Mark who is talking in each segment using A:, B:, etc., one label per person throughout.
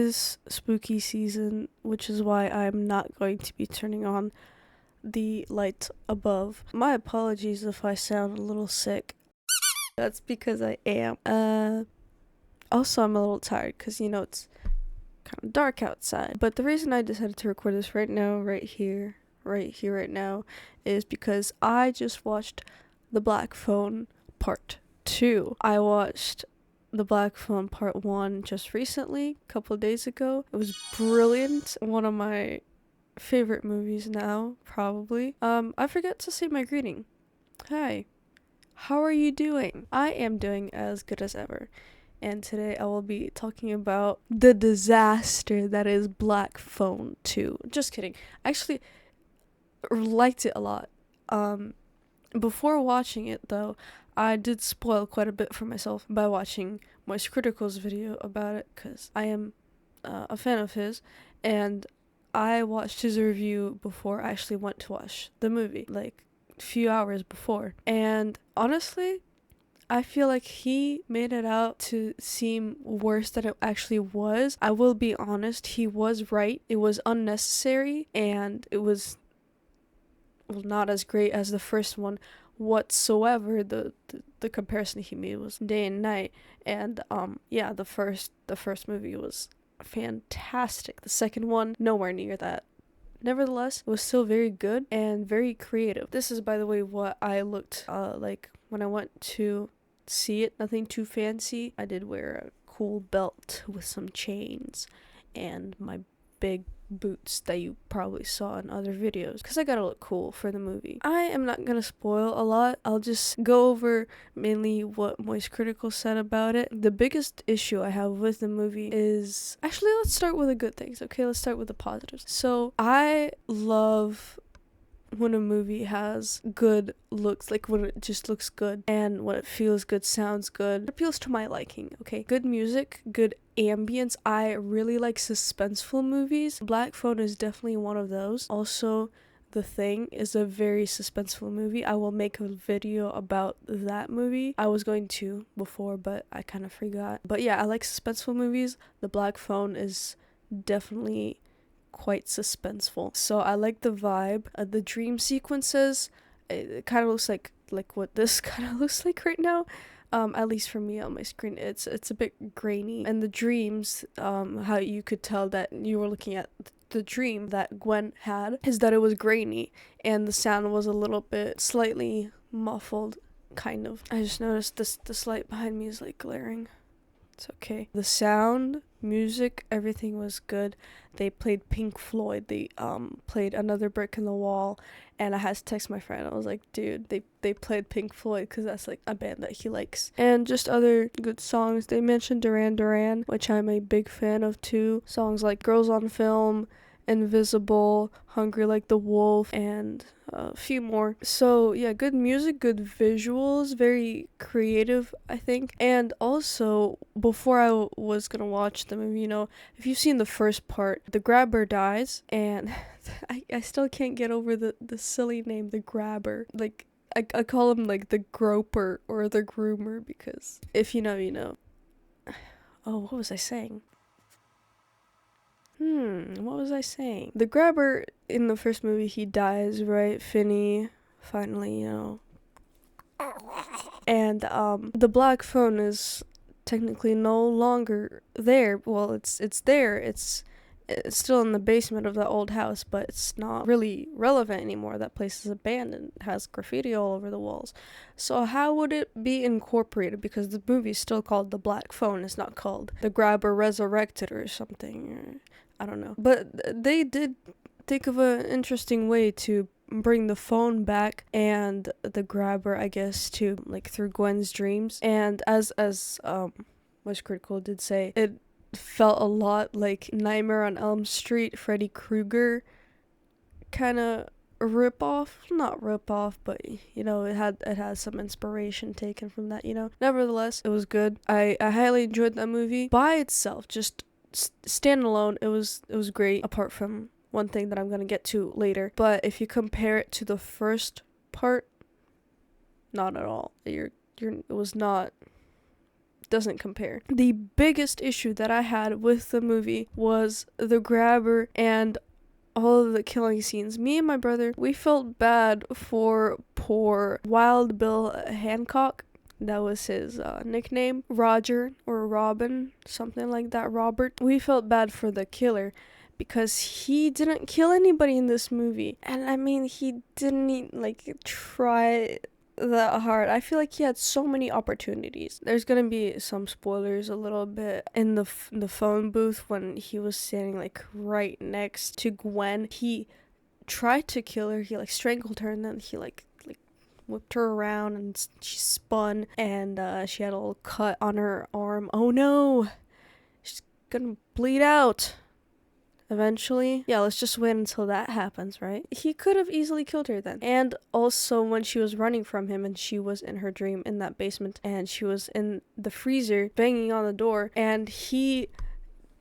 A: is spooky season, which is why I'm not going to be turning on the light above. My apologies if I sound a little sick. That's because I am. Also I'm a little tired because, it's kind of dark outside. But the reason I decided to record this right now, right here, right now, is because I just watched The Black Phone Part 2. I watched The Black Phone Part 1 just recently, a couple of days ago. It was brilliant. One of my favorite movies now, probably. I forgot to say my greeting. Hi. How are you doing? I am doing as good as ever. And today I will be talking about the disaster that is Black Phone 2. Just kidding. I actually liked it a lot. Before watching it though, I did spoil quite a bit for myself by watching Moist Critical's video about it, because I am a fan of his, and I watched his review before I actually went to watch the movie, like a few hours before. And honestly, I feel like he made it out to seem worse than it actually was. I will be honest, he was right. It was unnecessary, and it was not as great as the first one whatsoever. The comparison he made was day and night, and the first movie was fantastic. The second one, nowhere near that. Nevertheless, it was still very good and very creative. This is, by the way, what I looked like when I went to see it. Nothing too fancy. I did wear a cool belt with some chains and my big boots that you probably saw in other videos, because I gotta look cool for the movie. I am not gonna spoil a lot. I'll just go over mainly what Moist Critical said about it. The biggest issue I have with the movie is, actually, let's start with the good things. Okay, let's start with the positives. So I love when a movie has good looks, like when it just looks good and when it feels good, sounds good, it appeals to my liking. Okay, good music, good ambience. I really like suspenseful movies. Black Phone is definitely one of those. Also, The Thing is a very suspenseful movie. I will make a video about that movie. I was going to before, but I kind of forgot. But yeah, I like suspenseful movies. The Black Phone is definitely quite suspenseful. So I like the vibe. The dream sequences, it kind of looks like what this kind of looks like right now. At least for me on my screen, it's a bit grainy. And the dreams, how you could tell that you were looking at the dream that Gwen had, is that it was grainy and the sound was a little bit slightly muffled, kind of. I just noticed this light behind me is like glaring. It's okay. The sound, music, everything was good. They played Pink Floyd. They played Another Brick in the Wall, and I had to text my friend. I was like, dude, they played Pink Floyd because that's like a band that he likes. And just other good songs. They mentioned Duran Duran, which I'm a big fan of too. Songs like Girls on Film, Invisible, Hungry Like the Wolf, and a few more. So yeah, good music, good visuals, very creative, I think. And also, before I was gonna watch the movie, if you've seen the first part, the grabber dies, and I still can't get over the silly name, the grabber. Like, I call him like the groper or the groomer, because if you know, you know. Oh, what was I saying? What was I saying? The grabber in the first movie, he dies, right? Finney, finally, And, the Black Phone is technically no longer there. Well, it's there. It's still in the basement of the old house, but it's not really relevant anymore. That place is abandoned. It has graffiti all over the walls. So how would it be incorporated? Because the movie is still called The Black Phone. It's not called The Grabber Resurrected or something. I don't know. But they did think of an interesting way to bring the phone back and the grabber, I guess, to like through Gwen's dreams. And as Moist Critical did say, it felt a lot like Nightmare on Elm Street, Freddy Krueger kind of rip-off. Not rip-off, but it had some inspiration taken from that. Nevertheless, it was good. I highly enjoyed that movie by itself, just standalone. It was great, apart from one thing that I'm gonna get to later. But if you compare it to the first part, not at all. It was not doesn't compare. The biggest issue that I had with the movie was the grabber and all of the killing scenes. Me and my brother, we felt bad for poor Wild Bill Hancock. That was his nickname. Roger or Robin, something like that. Robert. We felt bad for the killer because he didn't kill anybody in this movie. And I mean, he didn't try that hard. I feel like he had so many opportunities. There's gonna be some spoilers a little bit in the phone booth when he was standing right next to Gwen. He tried to kill her. He strangled her, and then he whipped her around, and she spun, and she had a little cut on her arm. Oh no, she's gonna bleed out eventually. Yeah, let's just wait until that happens, right? He could have easily killed her then. And also when she was running from him and she was in her dream in that basement and she was in the freezer banging on the door and he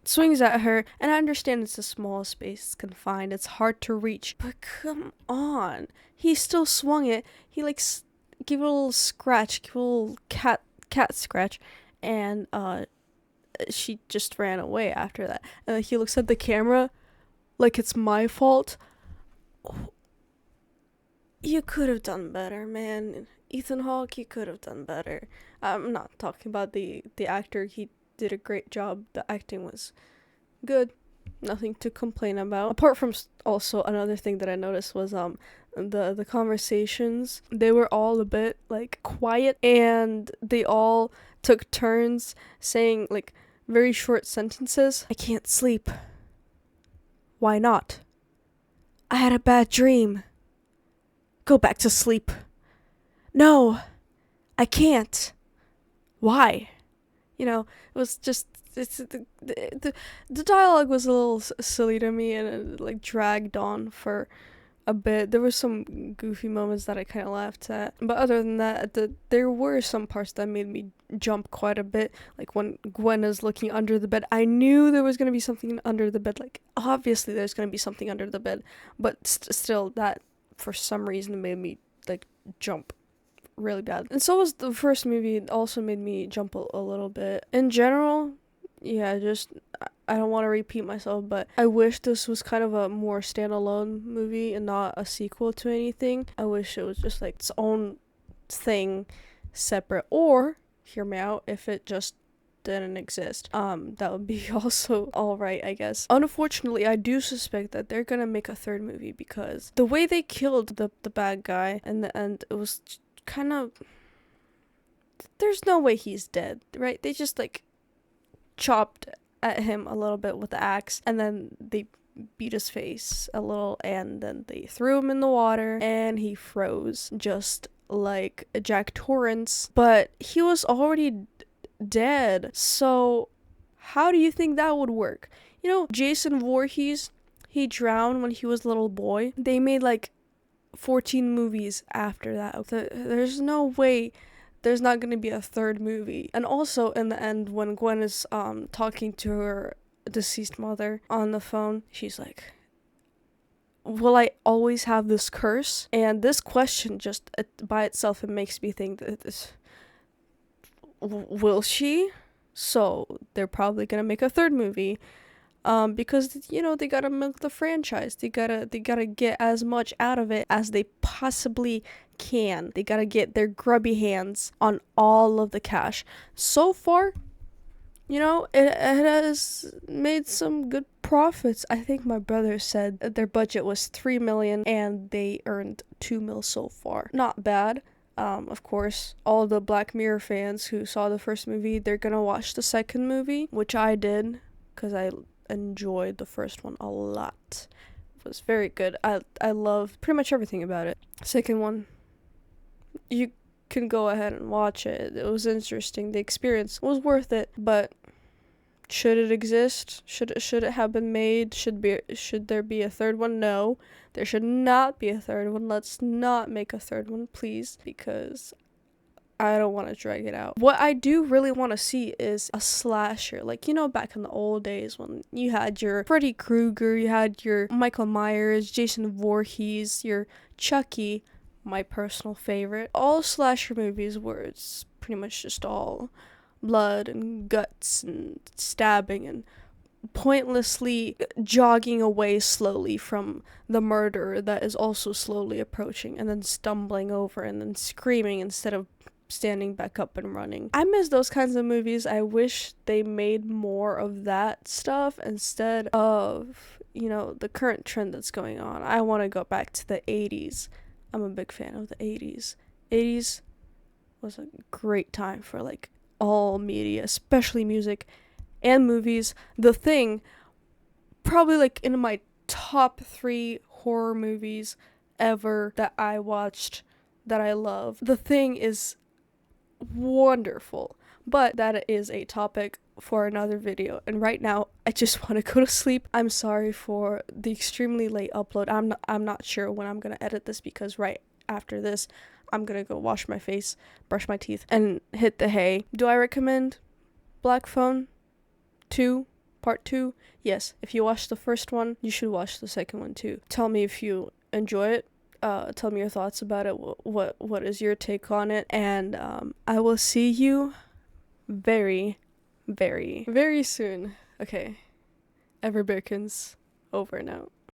A: swings at her, and I understand it's a small space, it's confined, it's hard to reach, but come on, he still swung it. He gave it a little scratch, gave it a little cat scratch, and she just ran away after that. And he looks at the camera like it's my fault. You could have done better, man. Ethan Hawke, you could have done better. I'm not talking about the actor. He did a great job. The acting was good. Nothing to complain about. Apart from also another thing that I noticed was the conversations. They were all a bit quiet, and they all took turns saying very short sentences. I can't sleep. Why not? I had a bad dream. Go back to sleep. No, I can't. Why? It was just the dialogue was a little silly to me, and it dragged on for a bit. There were some goofy moments that I kind of laughed at, but other than that, there were some parts that made me jump quite a bit. Like when Gwen is looking under the bed, I knew there was gonna be something under the bed. Obviously there's gonna be something under the bed, but still, that for some reason made me jump really bad. And so was the first movie. It also made me jump a little bit. In general, yeah, I don't want to repeat myself, but I wish this was kind of a more standalone movie and not a sequel to anything. I wish it was just its own thing, separate, or hear me out, if it just didn't exist. That would be also alright, I guess. Unfortunately, I do suspect that they're gonna make a third movie because the way they killed the bad guy in the end, it was kind of, there's no way he's dead, right? They just chopped at him a little bit with the axe, and then they beat his face a little, and then they threw him in the water, and he froze just like Jack Torrance, but he was already dead. So how do you think that would work? Jason Voorhees, he drowned when he was a little boy. They made 14 movies after that. There's no way there's not going to be a third movie. And also in the end, when Gwen is talking to her deceased mother on the phone, she's like, will I always have this curse? And this question just by itself, it makes me think that this, will she? So they're probably going to make a third movie. Because they gotta milk the franchise. They gotta get as much out of it as they possibly can. They gotta get their grubby hands on all of the cash. So far, it has made some good profits. I think my brother said their budget was $3 million and they earned $2 million so far. Not bad. Of course, all the Black Mirror fans who saw the first movie, they're gonna watch the second movie, which I did, because I enjoyed the first one a lot. It was very good. I loved pretty much everything about it. Second one, you can go ahead and watch it. It was interesting. The experience was worth it, but should it exist? Should it have been made? Should there be a third one? No, there should not be a third one. Let's not make a third one, please, because I don't want to drag it out. What I do really want to see is a slasher. Back in the old days when you had your Freddy Krueger, you had your Michael Myers, Jason Voorhees, your Chucky, my personal favorite. All slasher movies where it's pretty much just all blood and guts and stabbing and pointlessly jogging away slowly from the murderer that is also slowly approaching, and then stumbling over and then screaming instead of standing back up and running. I miss those kinds of movies. I wish they made more of that stuff instead of, the current trend that's going on. I want to go back to the 80s. I'm a big fan of the 80s. 80s was a great time for like all media, especially music and movies. The Thing, probably like in my top 3 horror movies ever that I watched that I love. The Thing is wonderful, but that is a topic for another video, and right now I just want to go to sleep. I'm sorry for the extremely late upload. I'm not sure when I'm gonna edit this, because right after this I'm gonna go wash my face, brush my teeth, and hit the hay. Do I recommend Black Phone 2 part 2? Yes. If you watched the first one, you should watch the second one too. Tell me if you enjoy it. Tell me your thoughts about it. What is your take on it? And I will see you very, very, very soon. Okay. Everbirkins, over and out.